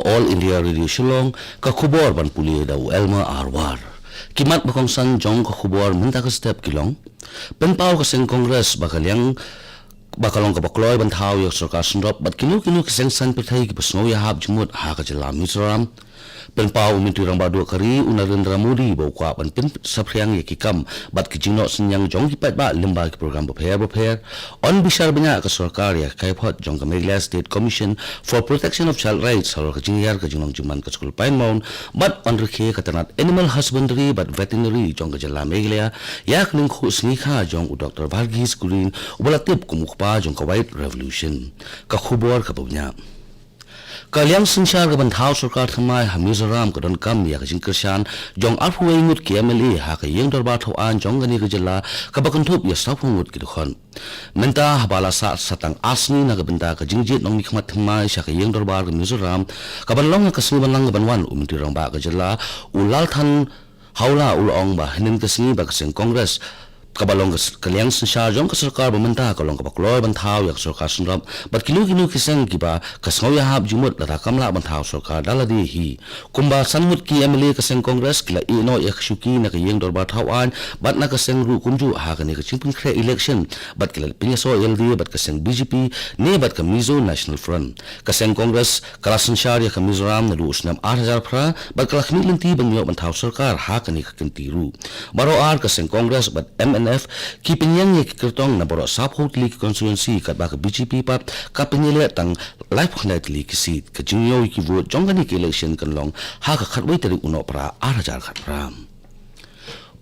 All India Radio Shillong ka khubor ban puli da Elma Arwar kimat bakong san jong ka khubor minta ka step kilong penpau ka seng Congress bakalyang bakalong ka bakloy ban thau yok sarkar sunrop bat kinu ka seng san pethai ki pasno ya hab jumut ha ka jala Mizoram penpau mintu rang badu kari Narendra Modi bau kwa ban pin saphriang ye ki kam bat ki jingno senyang jong ki pat ba limba ki program bopher on bishar banya ka sarkar ya kai phot jong ka Meghalaya State Commission for Protection of Child Rights halor ka jingyar ka jinong juman ka school pain maun bat on rikhe ka tanat animal husbandry but veterinary jong ka jala Meghalaya yak ning khu snikha jong Dr. Varghese Kurin ubalatip kumukpa jong ka White Revolution ka khubor ka bubnya Kalyang sinsyar ka bantaw sarkar thamai Mizoram ka don kam ya ka jingkershan jong arhuay ngut ki MLA ha ka yeng darbar thawaan jong gani ka jala ka bakantup ya sapungut ki dukhon menta habala sa satang asni na ka benta ka jingjit nong nikmat thamai sya ka yeng darbar ka Mizoram ka banlong ka sni banlang ka banwan umintirang ba ka jala ulal than haula ulong ba hinin ka sni ba ka seng Congress kabalong kalyang sinsyar jong ka sarkar bamenta kalong ka bakloy bantaw yak sarkar sunrap bat kinu kiseng kiba kasngaw ya hab jumut lata kamla bantaw sarkar daladi hi kumba sanmut ki MLA kaseng Congress kila ino yak syuki na kayeng dorbar thawaan bat na kaseng ru kumju ha kani ka chimpun kre election bat kila pinyaso LD bat kaseng BJP ne bat ka Mizo National Front kaseng Congress kala sinsyar ya ka Mizoram na duus nam 8,000 pra bat kala khmilinti bangyo bantaw sarkar ha kani ka kintiru baro ar kaseng Congress bat keeping yang ye kertong na boro saphot li constituency kat ba ka BJP pat ka pinile tang life connect li kisit ka jingyo ki vote jongani ki election kan long ha ka khatwai tari uno pra 8,000 khat ram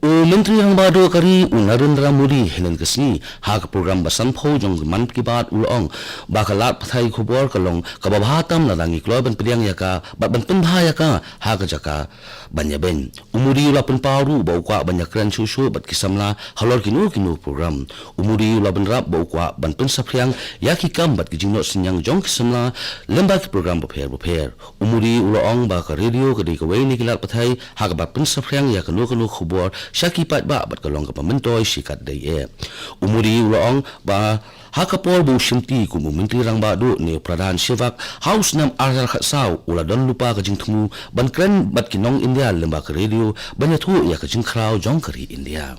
Menteri Rang Badu kari Narendra Modi henen kesni ha ka program basan pho jong man ki bat ulong ba ka lat pathai khubor kalong ka babatam na langi kloy ban priang yaka bat ban penbha yaka ha ka jaka banyaben umuri ula pen paru bau kwa banyak kran susu bat kisamla halor kinu program umuri ula ban rap bau kwa ban pen sapriang yaki kam bat ki jingno sinyang jong kisamla lemba ki program bopher umuri ulong ba ka radio ka di ka wei ni kilat pathai ha ka bat pen sapriang yaka no khubor Syaki pat ba bat kalong ka pamentoy sikat day umuri ulong ba hakapol bu shinti ku Menteri Rang Badu ni Pradhan Sivak House nam arzar khasaw ula don lupa ka jingthmu ban kren bat kinong India lemba ka radio banyathu ya ka jingkhrau jong kari India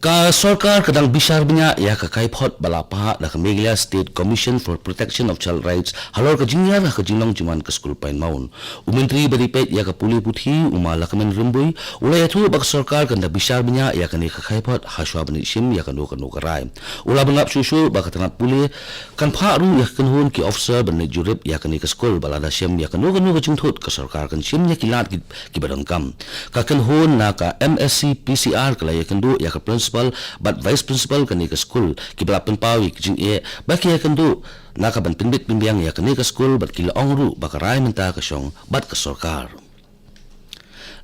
ka sarkar kadang bishar banya ya ka kai phot balapa da ka Meghalaya State Commission for Protection of Child Rights halor ka jingyar ka jinglong juman ka school pain maun umentri baripet ya ka puli puthi umala kamen rimbui ula yathu bak sarkar kan da bishar banya ya ka ni ka kai phot haswa bani sim ya ka no ka rai ula bangap susu ba ka tanat puli kan pha ru ya kan hon ki officer ban jurip ya ka ni ka school balada sim ya ka no ka jingthot ka sarkar kan sim ya kilat ki badon kam ka kan hon na ka MSc PCR kala ya kan do ya ka principal but vice principal kani ka school kibla penpawi kijing ba kiya kandu nakaban pinbit pimbiang ya kani ka school bat kila ongru bakaray menta ka syong bat ka sarkar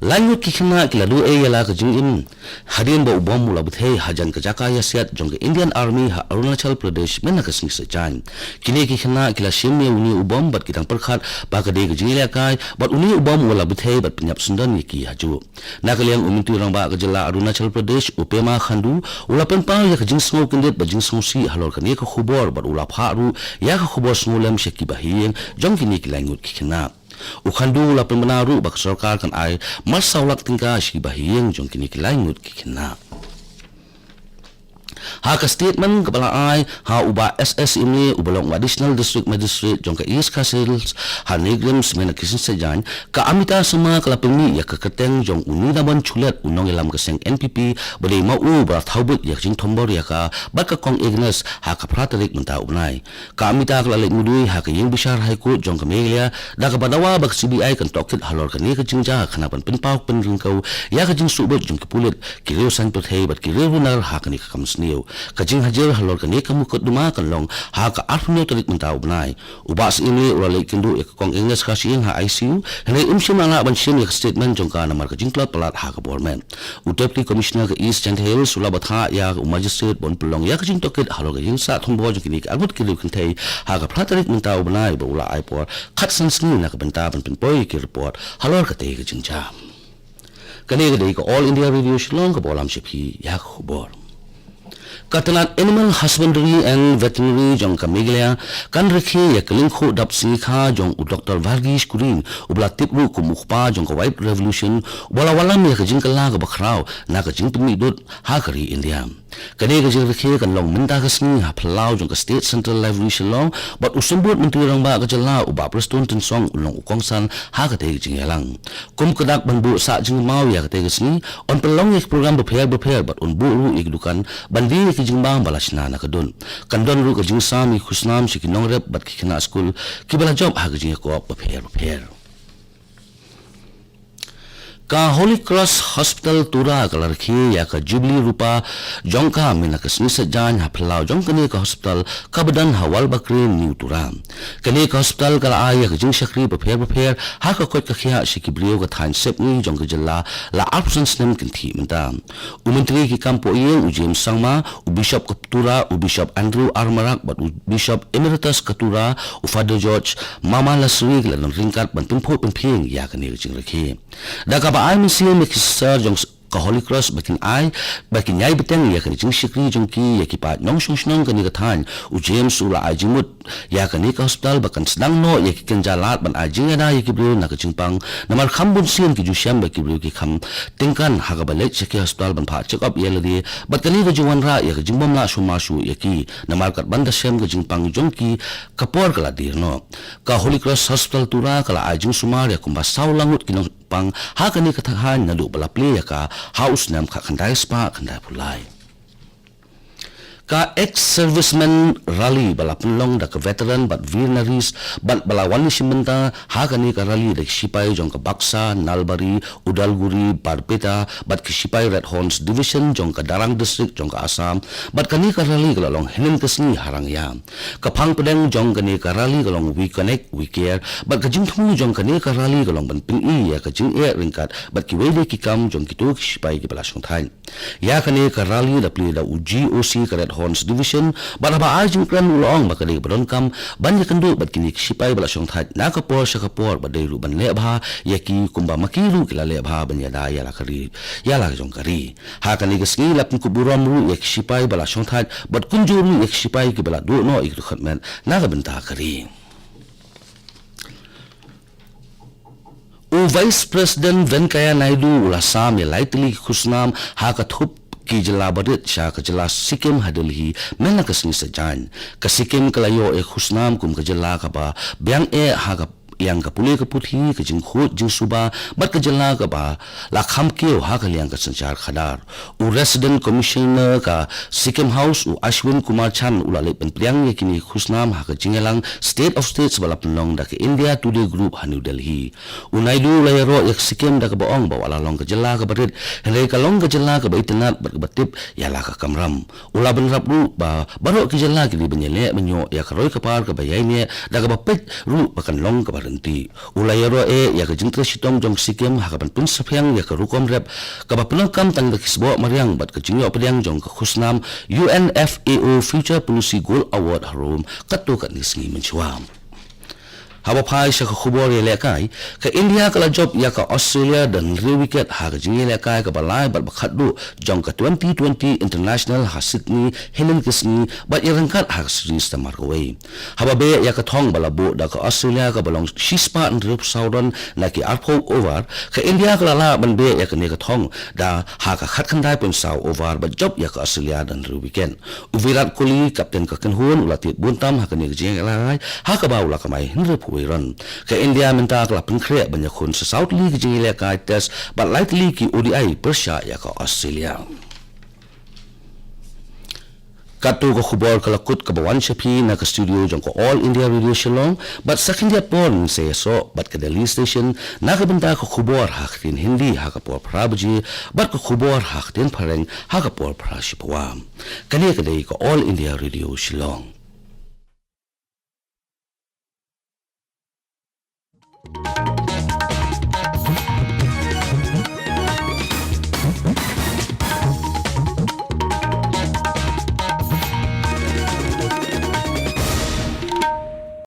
Langut kikina kila du yala ka jingin hadin ba ubom mula buthe hajan ka jaka ya siat jong Indian Army ha Arunachal Pradesh mena ka sing sa jan kini kikina kila shimye uni ubom bat kitang perkhat ba ka de ka jingila kai bat uni ubom wala buthe bat penyap sundan yaki haju nakaliang umintu rang ba ka jala Arunachal Pradesh upema khandu ula penpa ya ka jing sngo kindet ba jing sngo si halor ka ni ka khubor bat ula pharu ya ka khubor snolem sheki bahiyeng jong kini kilangut kikina ukhandu la pemenaru bak sarkar kan ai masaulak tingka shi bahiyeng jong kini kilangut kikina ha ka statement kepala ai ha uba SS ini ubalong additional district magistrate jong ka East Castles ha negram semena kisin sejan ka amita sama kalapeni ya ka keteng jong uni daban chulet unong elam ka seng NPP bade mau ba thawbut ya jing thombor ya ka bat ka kong Ignas ha ka pratarik menta unai ka amita kala le mudui ha ka yeng bishar high court jong ka Meghalaya da ka badawa bak CBI kan tokit halor ka ni ka jingja khanapan pinpau penringkau ya ka jing subut jong ka pulit kireu san pathai bat kireu nar ha ka ni ka kamsni kajing hajar halor kan ye kamu kut duma kan long ha ka arfno tarik mentau benai ubas ini ura le kindu ya kong English ka sieng ha ICU hene imsim ala ban sim ya statement jong ka namar kajing klot pelat ha ka bormen Deputy Commissioner ka East Chant Hill sulabatha ya magistrate bon pelong ya kajing tokit halor kajing sa thongbo jong kini agut kilu kintai ha ka pratarik mentau benai ba ula aipor khat sansni na ka benta ban pinpoi ki report halor ka te kajing jam kani ka All India Radio Shillong ka bolam shiphi ya khubor Katalat Animal Husbandry and Veterinary jong kamiglia kan rekhe ya kelingkho dap sikha jong u Dr. Varghese Kurin ubla tipru ku mukpa jong ka White Revolution wala walam ya kajing kala ka bakrao na kajing tumidot hakari India kane kajing rekhe kan long minta kasni ha phalau jong ka State Central Library Shillong but usambut menteri rang ba ka jala uba preston tin song ulong ukongsan ha ka te jing yalang kum kadak banbu sa jing mau ya ka te kasni on pelong ek program beper but on bu ru ikdukan bandi kijing bang balasna na kadun kandon ru kijing sami khusnam sikinong rep bat kikina school kibala job ha kijing ko beper ka Holy Cross Hospital tura kalar khi ya ka Jubilee Rupa jongka mina kasni sajan ha phalau jong kane ka hospital ka badan hawal bakre new tura kane ka hospital kala aya ka jing shakri beper ha ka kot ka khia sikibrio ka thain sep ni jong ka jalla la absence nem kinthi menta umentri ki kampo ye u James Sangma u Bishop Katura u Bishop Andrew Armarak bat u Bishop Emeritus Katura u Father George Mama Lasri la ringkat ban pimpho pimping ya kane jing rakhi da ka I misiyo mikisar jong ka Holy Cross bakin yai beteng ya kan jing shikri jong ki ya ki pa nong shong shong kan ka than u James ula ajimut ya kan ka hospital bakan sedang no ya ki kan jalat ban ajing ada ya ki bro na ka jingpang namar khambun sien ki ju syam ba ki bro ki kham tingkan ha ka balek ki hospital ban pha check up ya ladi bakani ka juwan ra ya ka jingbom la shu ma shu ya ki namar kat banda syam ka jingpang jong ki kapor kala dir no ka Holy Cross Hospital tura kala ajing sumar ya kumba saulangut kinong pang ha kani kathahan na lu bala play ka house nam kha khandai spa khandai pulai ka ex-serviceman rally bala punlong da ka veteran but virnaries but bala wani simenta ha kani ka rally da sipai jong ka Baksa Nalbari Udalguri Barpeta but ki sipai Red Horns Division jong ka Darang District jong ka Assam but kani ka rally ka long henen kasni harang ya ka phang pedeng jong kani ka rally ka long we connect we care but ka jing thu jong kani ka rally ka long ban ping I ya ka jing e ringkat but ki wele ki kam jong ki to ki sipai ki bala song thai ya kani ka rally da pli da UGOC ka Red Horns Division baraba ajing kran ulong bakali badon kam banya kandu bat kini sipai bala song that na ka por sa ka por badai ru ban le bha yaki kumba makiru kila le bha banya da ya la kari ya la jong kari ha kani gasni lap ku buram ru yak sipai bala song that bat kunjuru yak sipai ki bala do no ik khatmen na ka benta kari o Vice President Venkaya Naidu ulasam ya lightly khusnam ha ka thup ki jala barit sha ka jala Sikkim hadilhi mena kasni sajan ka Sikkim kalayo e khusnam kum ka jala ka ba byang e ha ka yang ka puli ka puthi ka jing khot jing suba bat ka jala ka ba la kham ke ha ka liang ka sanchar khadar u resident commissioner ka Sikkim House u Ashwin Kumar Chan ulale pen priang ye kini khusnam ha ka jingalang state of states bala penlong da ka India Today Group ha New Delhi u Naidu la ro yak Sikkim da ka baong ba wala long ka jala ka barit hele ka long ka jala ka ba itanat bat ka batip ya la ka kamram ula ben rap ru ba baro ki jala ki benyele menyo ya ka roi ka par ka ba yai ne da ka ba pet ru ba kan long ka ti ulayaro e ya ka jingtra sitong jong Sikkim ha ka ban pun saphyang ya ka rukom rep ka ba punang kam tang da kisbo mariang bat ka jingyo padiang jong ka khusnam UNFAO Future Policy Goal Award harum katto ka nisngi menchuam hawa phai sa khubor ye lekai ka India kala job ya ka Australia dan wicket ha ka jingi lekai ka balai bat bakhadu jong ka 2020 international ha Sydney helen kisni bat yarangkat ha series tamar kawai hawa be ya ka thong balabo da ka Australia ka balong shispa and rip saudan na ki arpho over ka India kala la ban be ya ka ne ka thong da ha ka khat khandai pun sau over bat job ya ka Australia dan weekend Virat Kohli captain ka kenhun ulati buntam ha ka ne jingi lai ha ka ba ula ka mai Wiran ke India minta kelap pengkre banyak kun se South League jingile ka test but likely ki ODI Persia ya ka Australia katu ko khubor kalakut ka bawan shapi na ka studio jong ko All India Radio Shillong but second year porn say so but ka Delhi station na ka benda ko khubor haktin Hindi ha ka por prabaji but ko khubor haktin pareng ha ka por prashipwa kani ka dei ko All India Radio Shillong